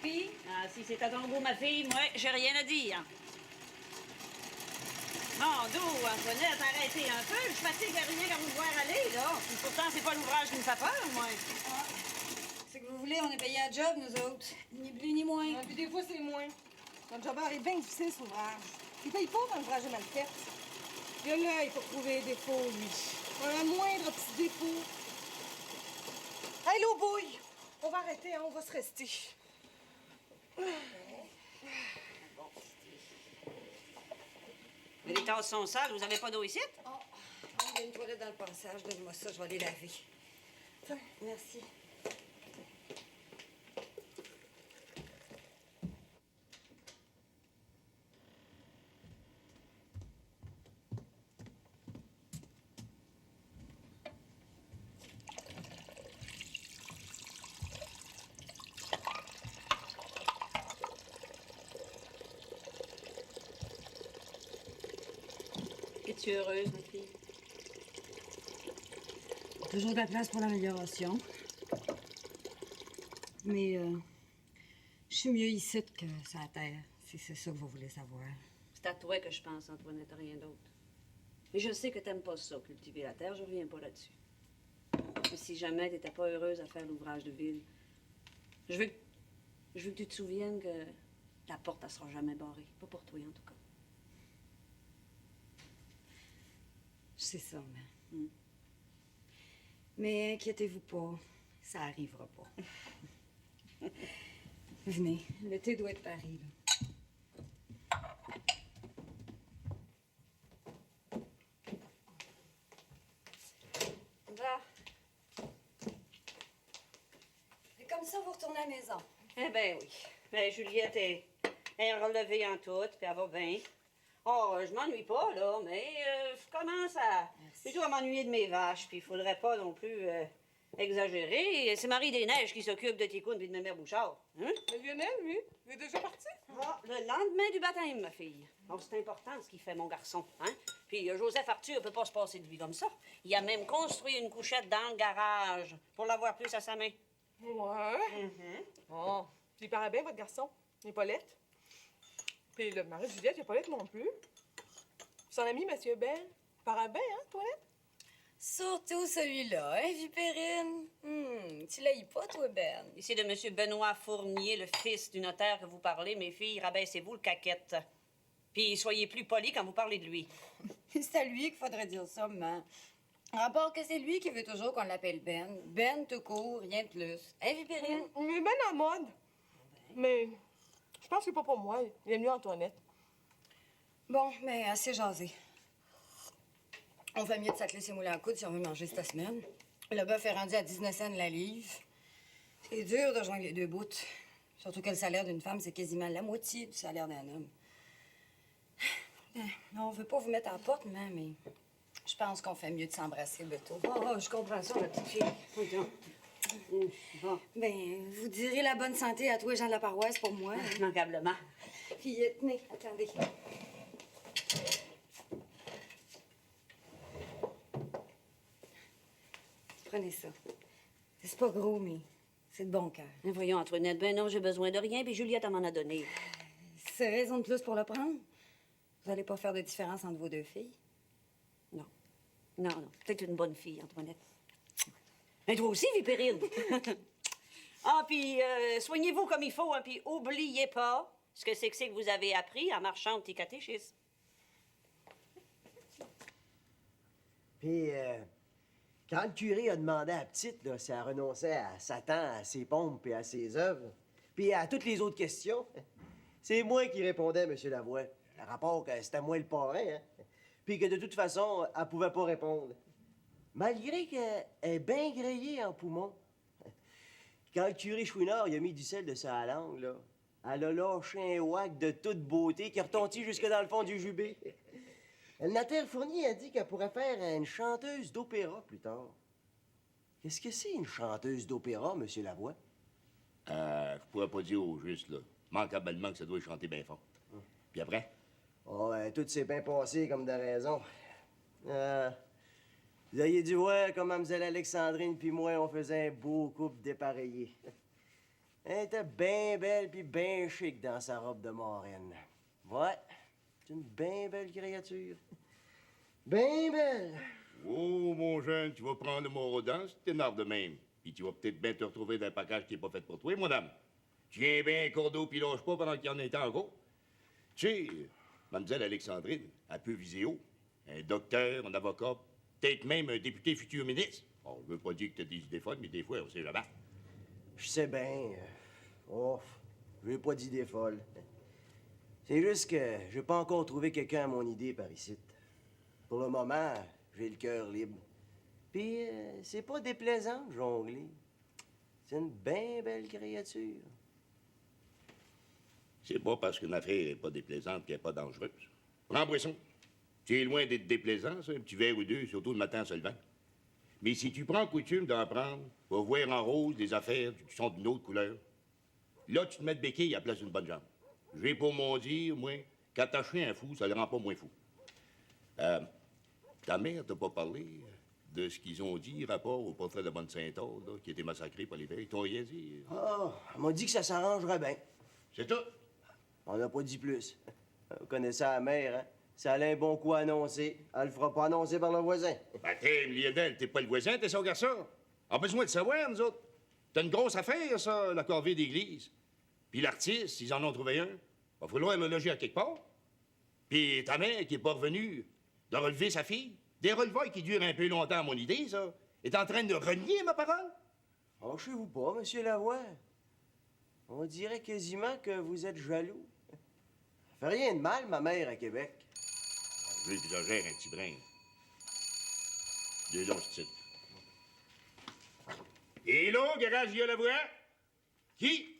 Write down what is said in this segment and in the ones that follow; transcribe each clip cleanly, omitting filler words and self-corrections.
Sophie? Ah, si c'est à ton goût, ma fille, moi, j'ai rien à dire. Mon dos, Antoinette, arrêtez un peu. Je fatigue à rien qu'à vous voir aller, là. Puis pourtant, c'est pas l'ouvrage qui me fait peur, moi. Ah. C'est que vous voulez, on est payés à job, nous autres. Ni plus ni moins. Puis des fois, c'est moins. Notre jobber est bien difficile, cet ouvrage. Il paye pas quand l'ouvrage est mal fait. Puis là, il faut trouver des défauts, lui. Un moindre petit défaut. Hey, l'eau-bouille! On va arrêter, hein, on va se rester. Mais les tasses sont sales, vous avez pas d'eau ici? Oh, il y a une toilette dans le passage. Donne-moi ça, je vais aller laver. Tiens. Merci. Es-tu heureuse, ma fille? Toujours de la place pour l'amélioration. Mais je suis mieux ici que sur la terre, si c'est ça que vous voulez savoir. C'est à toi que je pense, Antoinette, à rien d'autre. Et je sais que t'aimes pas ça, cultiver la terre, je reviens pas là-dessus. Mais si jamais t'étais pas heureuse à faire l'ouvrage de ville, je veux que tu te souviennes que la porte, elle sera jamais barrée. Pas pour toi, en tout cas. C'est ça, mais... Mais inquiétez-vous pas, ça arrivera pas. Venez, le thé doit être Paris, là. Va. Et comme ça, vous retournez à la maison. Eh ben oui. Ben, Juliette est relevée en tout, puis elle va bien. Oh, je m'ennuie pas, là, mais je commence plutôt à m'ennuyer de mes vaches, puis il faudrait pas non plus exagérer. C'est Marie des Neiges qui s'occupe de Ticoune et de Mère Bouchard. Hein? Mais Lionel, lui, il est déjà parti? Ah, le lendemain du baptême, ma fille. Donc, c'est important ce qu'il fait, mon garçon. Hein? Puis Joseph Arthur peut pas se passer de lui comme ça. Il a même construit une couchette dans le garage pour l'avoir plus à sa main. Ouais. Oh, puis il paraît bien, votre garçon. Il est Paulette. Puis le mari de Juliette, il est Paulette non plus. Son ami, Monsieur Ben, il paraît bien, hein, Toilette? Surtout celui-là, hein, Vipérine? Tu l'haïs pas, toi, Ben? Ici de M. Benoît Fournier, le fils du notaire que vous parlez, mes filles, rabaissez-vous le caquette. Puis soyez plus polis quand vous parlez de lui. C'est à lui qu'il faudrait dire ça, maman. Rapport que c'est lui qui veut toujours qu'on l'appelle Ben. Ben tout court, rien de plus. Hein, Vipérine? Il est bien en mode. Mais je pense que c'est pas pour moi. Il est mieux Antoinette. Bon, mais assez jasé. On fait mieux de s'atteler ses moulins à coude si on veut manger cette semaine. Le bœuf est rendu à 19 cents la livre. C'est dur de joindre les deux bouts. Surtout que le salaire d'une femme, c'est quasiment la moitié du salaire d'un homme. On veut pas vous mettre à la porte, maman, mais je pense qu'on fait mieux de s'embrasser, Beto. Oh, je comprends ça, ma petite fille. Oui, donc. Bon, Ben, vous direz la bonne santé à toi et Jean de la paroisse pour moi. immanquablement. Puis, tenez, attendez. Prenez ça. C'est pas gros, mais c'est de bon cœur. Mais voyons, Antoinette, ben non, j'ai besoin de rien, puis Juliette, elle m'en a donné. C'est raison de plus pour le prendre? Vous allez pas faire de différence entre vos deux filles? Non. Non, non. Peut-être une bonne fille, Antoinette. Mais toi aussi, Vipérine. Ah, puis soignez-vous comme il faut, hein, puis oubliez pas ce que c'est que vous avez appris en marchant au petit catéchisme. Puis, quand le curé a demandé à la petite là, si elle renonçait à Satan, à ses pompes et à ses œuvres, puis à toutes les autres questions, c'est moi qui répondais, Monsieur Lavoie. À rapport que c'était moi le parrain, hein? Puis que de toute façon, elle pouvait pas répondre. Malgré qu'elle est bien grillée en poumon. Quand le curé Chouinard il a mis du sel de sa langue, là, elle a lâché un whack de toute beauté qui retentit jusque dans le fond du jubé. Le notaire Fournier a dit qu'elle pourrait faire une chanteuse d'opéra plus tard. Qu'est-ce que c'est une chanteuse d'opéra, Monsieur Lavoie? Je pourrais pas dire au juste, là. Manquablement que ça doit chanter bien fort. Puis après? Oh, tout s'est bien passé comme de raison. Vous aviez dû voir comme Mlle Alexandrine puis moi, on faisait un beau couple dépareillé. Elle était bien belle puis bien chic dans sa robe de marraine. Ouais, c'est une bien belle créature. Bien belle. Oh, mon jeune, tu vas prendre le mot rodant si t'énerves de même. Puis tu vas peut-être bien te retrouver dans un package qui n'est pas fait pour toi, madame. Tiens bien un cours d'eau puis lâche pas pendant qu'il y en a encore. Tu sais, mademoiselle Alexandrine, elle peut viser haut. Un docteur, un avocat, peut-être même un député futur ministre. Bon, je veux pas dire que t'as des idées folles, mais des fois, on sait jamais. Je sais bien. Oh, je n'ai pas d'idée folle. C'est juste que j'ai pas encore trouvé quelqu'un à mon idée par ici. Pour le moment, j'ai le cœur libre. Puis, c'est pas déplaisant de jongler. C'est une bien belle créature. C'est pas parce qu'une affaire n'est pas déplaisante qu'elle n'est pas dangereuse. Prends boisson. C'est loin d'être déplaisant, ça, un petit verre ou deux, surtout le matin en se levant. Mais si tu prends coutume d'en prendre, va voir en rose des affaires qui sont d'une autre couleur. Là, tu te mets de béquille à la place d'une bonne jambe. J'ai pour mon dire, moi, qu'attacher un fou, ça le rend pas moins fou. Ta mère t'a pas parlé de ce qu'ils ont dit rapport au portrait de bonne Saint-Aude, là, qui a été massacré par les veilles? Ils t'ont rien dit? Ah, elle m'a dit que ça s'arrangerait bien. C'est tout? On n'a pas dit plus. Vous connaissez la mère, hein? Si elle a un bon coup à annoncer, elle le fera pas annoncer par le voisin. Baptême, Lionel, t'es pas le voisin, t'es son garçon. On a besoin de savoir, nous autres. T'as une grosse affaire, ça, la corvée d'église. Puis l'artiste, s'ils en ont trouvé un, va falloir le loger à quelque part. Puis ta mère, qui est pas revenue de relever sa fille, des relevailles qui durent un peu longtemps, à mon idée, ça, est en train de renier ma parole. Fâchez-vous pas, monsieur Lavoie. On dirait quasiment que vous êtes jaloux. Ça fait rien de mal, ma mère, à Québec. J'exagère un petit brin. Deux longs titres. Et là, garage Guillaume Lavoie? Qui?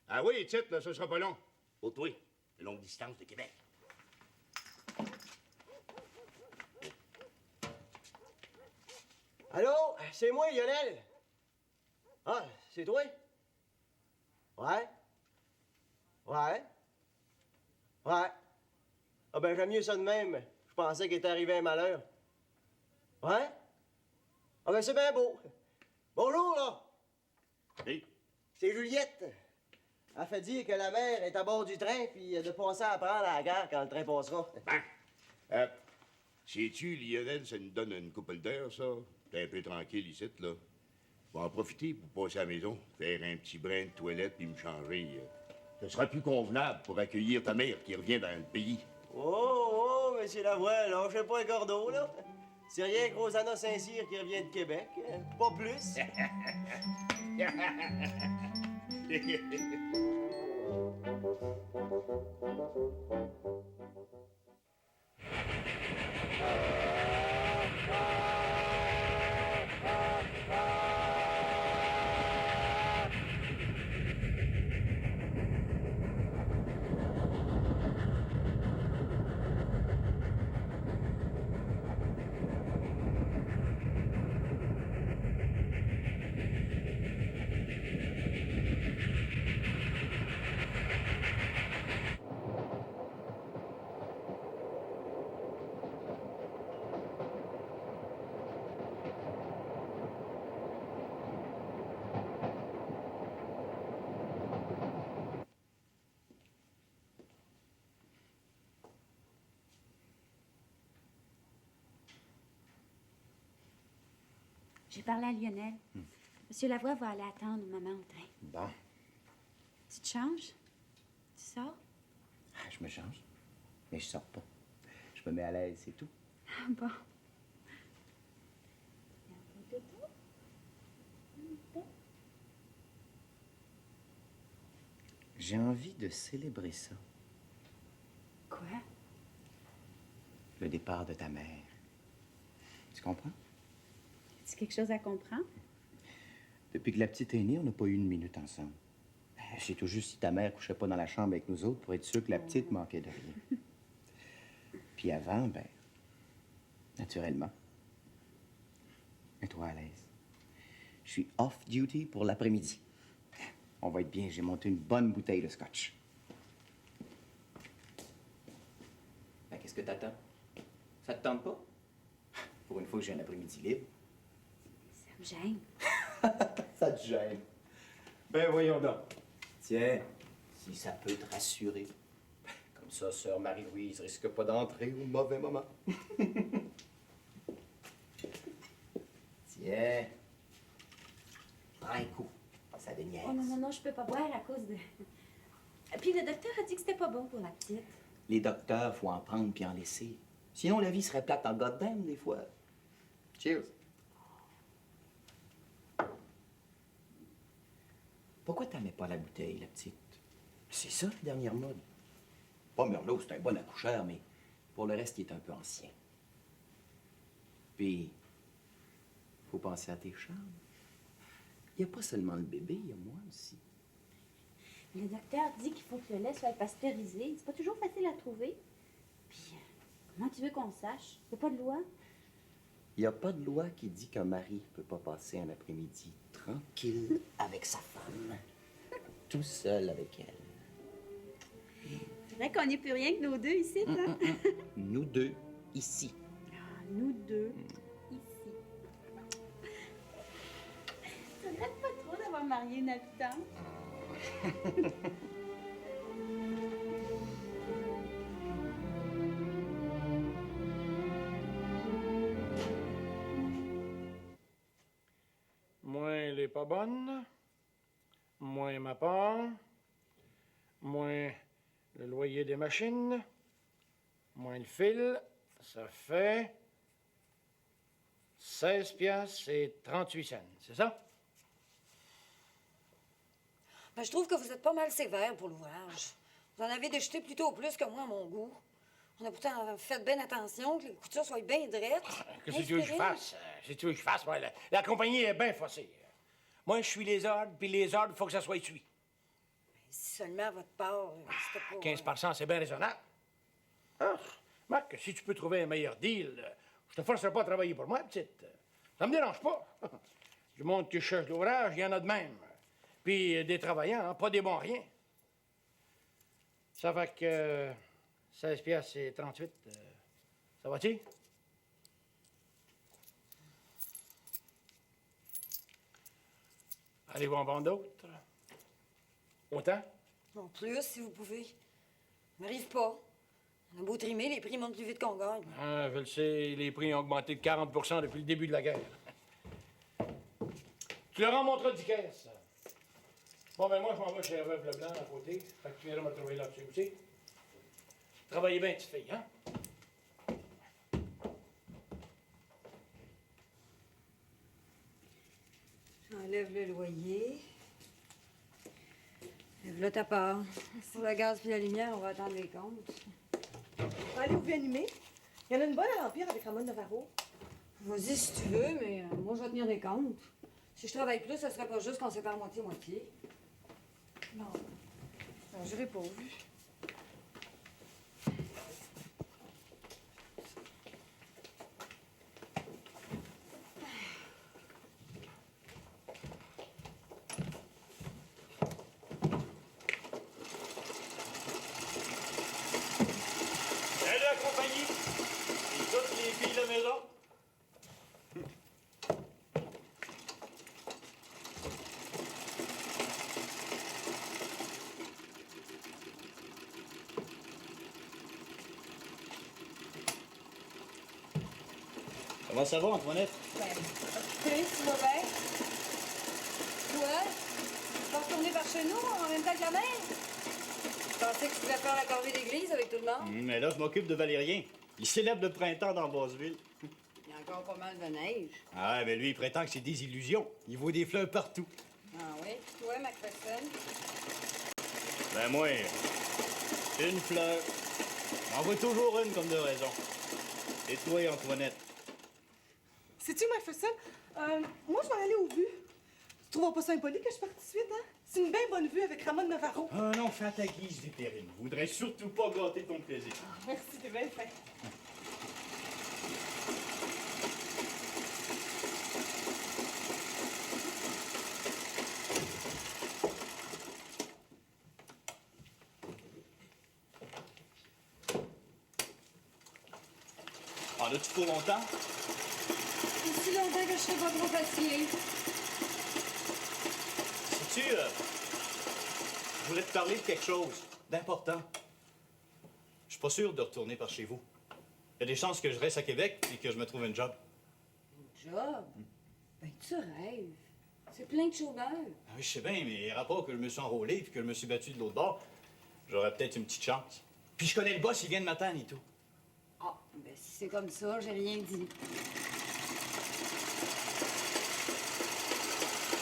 Ah oui, titre, là, ça sera pas long. Pour toi, de longue distance de Québec. Allô? C'est moi, Lionel. Ah, c'est toi? Ouais? Ouais? Ouais? Ah ben, j'aime mieux ça de même. Je pensais qu'il était arrivé un malheur. Ouais? Ah ben, c'est bien beau. Bonjour, là. Hey, C'est Juliette. Elle fait dire que la mère est à bord du train, puis de passer à prendre à la gare quand le train passera. ben, sais-tu, Lionel, ça nous donne une couple d'heures, ça. T'es un peu tranquille ici, là. Je vais en profiter pour passer à la maison, faire un petit brin de toilette puis me changer. Ce sera plus convenable pour accueillir ta mère qui revient dans le pays. Oh, monsieur Lavoie, lâchez pas un cordeau, là. C'est rien que Rosanna Saint-Cyr qui revient de Québec. Pas plus. J'ai parlé à Lionel. Monsieur Lavoie va aller attendre maman au train. Bon, Tu te changes? Tu sors? je me change, mais je sors pas. Je me mets à l'aise, c'est tout. Ah bon. J'ai envie de célébrer ça, Quoi? le départ de ta mère. Tu comprends? As-tu quelque chose à comprendre? Depuis que la petite est née, on n'a pas eu une minute ensemble. C'est tout juste si ta mère couchait pas dans la chambre avec nous autres pour être sûr que la petite manquait de rien. Puis avant, ben, naturellement. Mets-toi à l'aise. Je suis off-duty pour l'après-midi. On va être bien, j'ai monté une bonne bouteille de scotch. Ben, qu'est-ce que t'attends? Ça te tente pas? Pour une fois que j'ai un après-midi libre. Ça me gêne. Ça te gêne. Ben voyons donc. Tiens, si ça peut te rassurer. Comme ça, sœur Marie-Louise risque pas d'entrer au mauvais moment. Tiens. Prends un coup. Ça déniaise. Oh non, non, non, je peux pas boire à cause de... Puis le docteur a dit que c'était pas bon pour la petite. Les docteurs, faut en prendre puis en laisser. Sinon, la vie serait plate en goddamn, des fois. Cheers. Pourquoi t'aimais pas la bouteille, la petite? C'est ça, la dernière mode. Pas Merlot, c'est un bon accoucheur, mais pour le reste, il est un peu ancien. Puis, faut penser à tes charmes. Il n'y a pas seulement le bébé, il y a moi aussi. Le docteur dit qu'il faut que le lait soit pasteurisé. C'est pas toujours facile à trouver. Puis, comment tu veux qu'on sache? Il n'y a pas de loi? Il n'y a pas de loi qui dit qu'un mari ne peut pas passer un après-midi tranquille avec sa femme, tout seul avec elle. C'est vrai qu'on n'est plus rien que nous deux ici, là. Nous deux, ici. Ah, nous deux, ici. Ça regrette pas trop d'avoir marié une habitante. Moins les pas bonnes, moins ma part, moins le loyer des machines, moins le fil, ça fait 16 piastres et 38 cents, c'est ça? Ben, je trouve que vous êtes pas mal sévère pour l'ouvrage. Vous en avez déjeté plutôt plus que moi à mon goût. On a pourtant fait bien attention que les coutures soient bien drettes. Qu'est-ce que tu veux que je fasse? Si tu veux que je fasse, moi, la compagnie est bien faussée. Moi, je suis les ordres, puis les ordres, il faut que ça soit suivi. Si seulement votre part, c'était pas... 15 c'est bien raisonnable. Ah, Marc, si tu peux trouver un meilleur deal, je te forcerai pas à travailler pour moi, petite. Ça me dérange pas. Du monde qui cherche l'ouvrage, il y en a de même. Puis des travaillants, hein, pas des bons rien. Ça fait que 16 piastres et 38, ça va-tu? Allez-vous en vendre d'autres? Autant? Non, plus, si vous pouvez. Ça m'arrive pas. On a beau trimer, les prix montent plus vite qu'on gagne. Ah, je le sais, les prix ont augmenté de 40 depuis le début de la guerre. Tu leur en montreras 10 caisses. Bon, ben moi, je m'en vais chez la veuve Leblanc à côté. Fait que tu viendras me trouver là-dessus aussi. Travaillez bien, petite fille, hein? J'enlève le loyer. Lève là ta part. Pour le gaz puis la lumière, on va attendre les comptes. Allez, vous animer. Il y en a une bonne à l'Empire avec Ramon Navarro. Vas-y si tu veux, mais moi, je vais tenir des comptes. Si je travaille plus, ça serait pas juste qu'on sépare moitié-moitié. Non. Non, j'aurais pas vu. Salut la compagnie! Et toutes les filles de la maison? Comment ça va, Antoinette? Ben, occupé, tu vas bien? Toi, tu vas retourner par chez nous en même temps que la mère? Je pensais que tu pouvais faire la corvée d'église avec tout le monde. Mais là, je m'occupe de Valérien. Il célèbre le printemps dans Basseville. Il y a encore pas mal de neige. Ah ouais, mais lui, il prétend que c'est des illusions. Il voit des fleurs partout. Ah oui? Toi, Macpherson? Ben moi, une fleur. J'en vois toujours une comme de raison. Et toi, Antoinette? Sais-tu, Macpherson, moi, je vais aller au vu. Tu trouves pas ça impoli que je parte tout de suite, hein? C'est une bien bonne vue avec Ramon Navarro. Ah non, fais à ta guise, Vétérine. Je voudrais surtout pas gâter ton plaisir. Merci, t'es bien fin. En as-tu pour longtemps? Aussi longtemps que je serai pas trop fatiguée. C'est Sais-tu, je voulais te parler de quelque chose d'important. Je suis pas sûr de retourner par chez vous. Il y a des chances que je reste à Québec et que je me trouve un job. Job? Ben, tu rêves. C'est plein de chômeurs. Ah oui, je sais bien, mais il n'y aura pas que je me suis enrôlé et que je me suis battu de l'autre bord. J'aurais peut-être une petite chance. Puis je connais le boss, il vient de m'attendre et tout. Ah, ben si c'est comme ça, j'ai rien dit.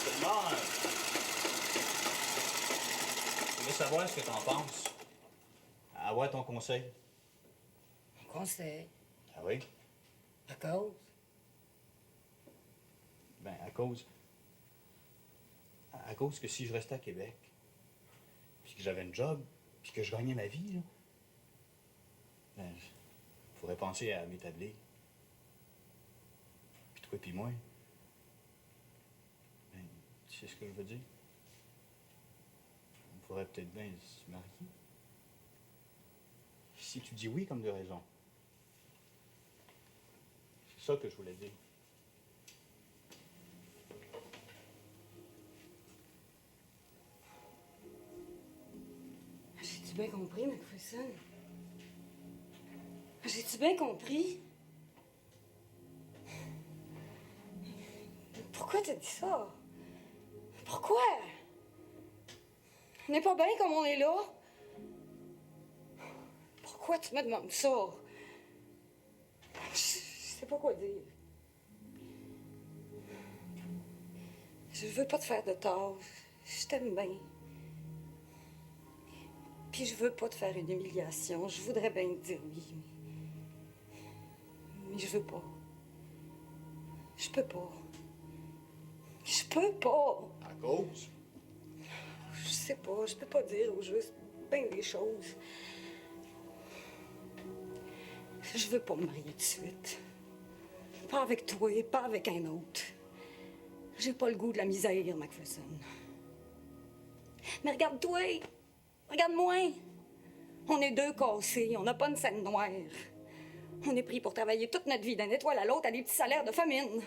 Seulement, je voulais savoir ce que t'en penses. Avoir ton conseil. Mon conseil. Ah oui? À cause. Ben, à cause. À cause que si je restais à Québec, puis que j'avais un job, puis que je gagnais ma vie, là, ben, il faudrait penser à m'établir. Puis toi, puis moi. Ben, tu sais ce que je veux dire? On pourrait peut-être bien se marier. Si tu dis oui comme de raison. C'est ça que je voulais dire. J'ai-tu bien compris, McPherson? J'ai-tu bien compris? Pourquoi t'as dit ça? Pourquoi? On n'est pas bien comme on est là? Pourquoi tu me demandes ça? Je sais pas quoi dire. Je veux pas te faire de tort. Je t'aime bien. Puis je veux pas te faire une humiliation. Je voudrais bien te dire oui, mais je veux pas. Je peux pas. Je peux pas. À cause? Je sais pas, je peux pas dire au juste bien des choses. Je veux pas me marier tout de suite. Pas avec toi, pas avec un autre. J'ai pas le goût de la misère, McPherson. Mais regarde-toi. Regarde-moi. On est deux cassés, on n'a pas une scène noire. On est pris pour travailler toute notre vie d'une étoile à l'autre à des petits salaires de famine.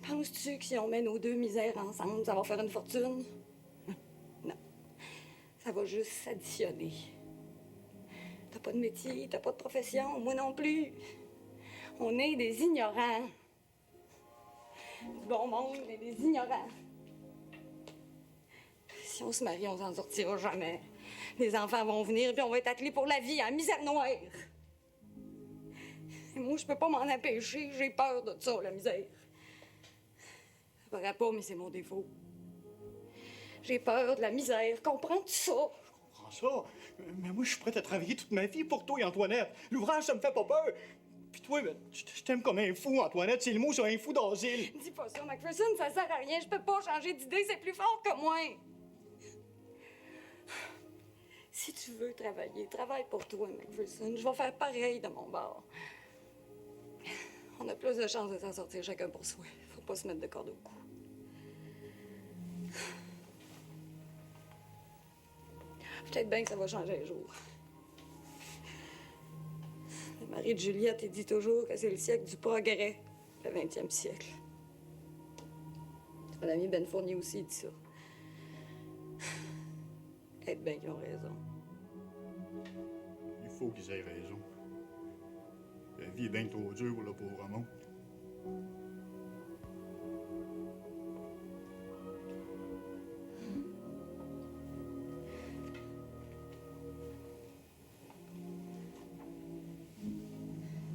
Penses-tu que si on met nos deux misères ensemble, ça va faire une fortune? Non. Ça va juste s'additionner. T'as pas de métier, t'as pas de profession, moi non plus. On est des ignorants. Du bon monde, mais des ignorants. Si on se marie, on s'en sortira jamais. Les enfants vont venir, puis on va être attelés pour la vie, à misère noire. Et moi, je peux pas m'en empêcher. J'ai peur de ça, la misère. Ça paraît pas, mais c'est mon défaut. J'ai peur de la misère. Comprends-tu ça? Je comprends ça. Mais moi, je suis prête à travailler toute ma vie pour toi et Antoinette. L'ouvrage, ça me fait pas peur. Puis toi, ben, je t'aime comme un fou, Antoinette. C'est le mot sur un fou d'asile. Dis pas ça, McPherson, ça sert à rien. Je peux pas changer d'idée, c'est plus fort que moi. Si tu veux travailler, travaille pour toi, McPherson. Je vais faire pareil de mon bord. On a plus de chances de s'en sortir chacun pour soi. Faut pas se mettre de corde au cou. Peut-être bien que ça va changer un jour. Le mari de Juliette, il dit toujours que c'est le siècle du progrès, le 20e siècle. Mon ami Ben Fournier aussi dit ça. Peut-être bien qu'ils ont raison. Il faut qu'ils aient raison. La vie est bien trop dure pour le pauvre monde.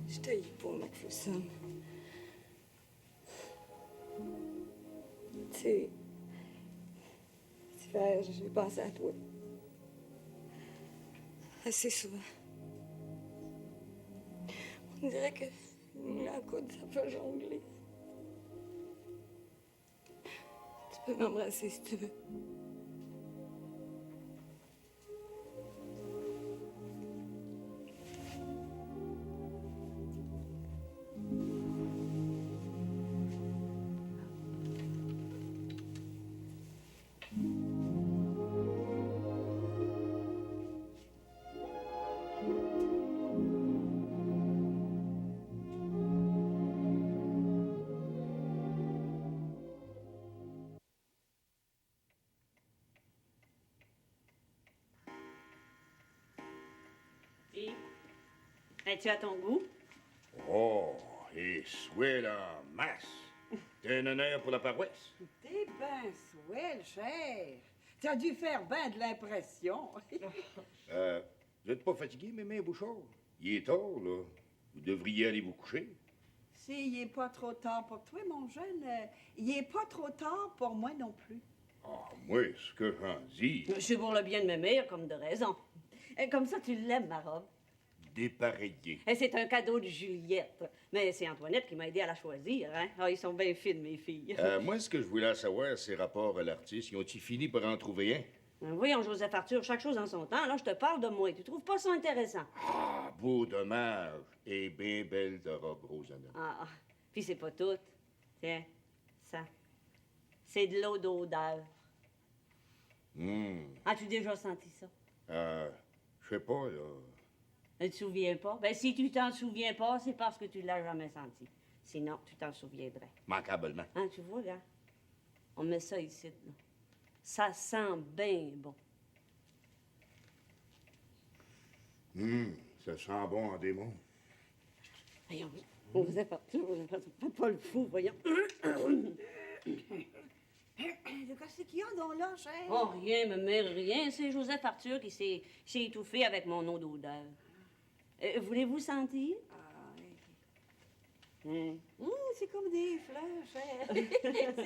Je te hais pas, McPherson. Tu sais, cet hiver, j'ai pensé à toi. Assez souvent. On dirait que la coude, ça peut jongler. Tu peux m'embrasser si tu veux. Es-tu à ton goût? Oh, et souhait en masse. T'es un honneur pour la paroisse. T'es ben swell, cher. T'as dû faire ben de l'impression. Vous êtes pas fatigué, mémé Bouchard? Il est tard, là. Vous devriez aller vous coucher. Si, il est pas trop tard pour toi, mon jeune, il est pas trop tard pour moi non plus. Ah, moi, ce que j'en dis, C'est pour le bien de ma mère, comme de raison. Et comme ça, tu l'aimes, ma robe. dépareillé. Et c'est un cadeau de Juliette. Mais c'est Antoinette qui m'a aidé à la choisir, hein? Ah, ils sont bien fines, mes filles. Moi, ce que je voulais savoir, c'est rapport à l'artiste. Ils ont-ils fini par en trouver un? Voyons, Joseph Arthur, chaque chose en son temps. Là, je te parle de moi. Tu trouves pas ça intéressant? Ah, beau dommage. Et bien belle de robe, Rosanna. Ah, puis c'est pas tout. Tiens, ça. C'est de l'eau d'odeur. As-tu déjà senti ça? Je sais pas, là. Tu te souviens pas? Ben, si tu t'en souviens pas, c'est parce que tu l'as jamais senti. Sinon, tu t'en souviendrais. Manquablement. Hein, tu vois, là? On met ça ici, là. Ça sent bien bon. Ça sent bon en démon. Voyons, on vous a parti, faites pas le fou, voyons. Qu'est-ce qu'il y a donc là, cher? Oh, rien, ma mère, rien. C'est Joseph Arthur qui s'est étouffé avec mon eau d'odeur. Voulez-vous sentir? C'est comme des fleurs, cher.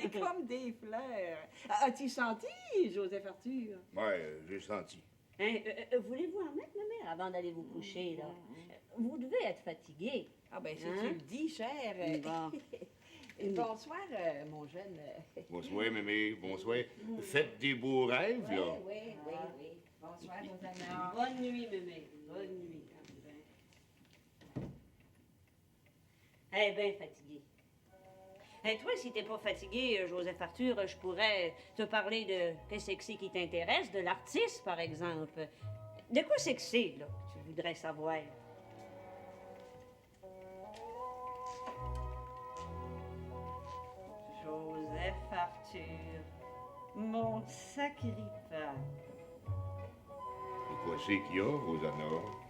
C'est comme des fleurs. As-tu senti, Joseph Arthur? Ouais, j'ai senti. Voulez-vous en mettre, ma mère, avant d'aller vous coucher, là? Vous devez être fatigué. Ah ben, si Hein? tu le dis, cher. Bon. Bonsoir, mon jeune. Bonsoir, mémé. Bonsoir. Faites des beaux rêves, là. Oui. Bonsoir, Rosanna. Bonne nuit, mémé. Bonne nuit. Elle est bien fatiguée. Et toi, si t'es pas fatigué, Joseph Arthur, je pourrais te parler de qu'est-ce que c'est qui t'intéresse, de l'artiste, par exemple. De quoi c'est que c'est, là, que tu voudrais savoir? Joseph Arthur, mon sacrifice. Et quoi c'est qu'il y a, Rosanna?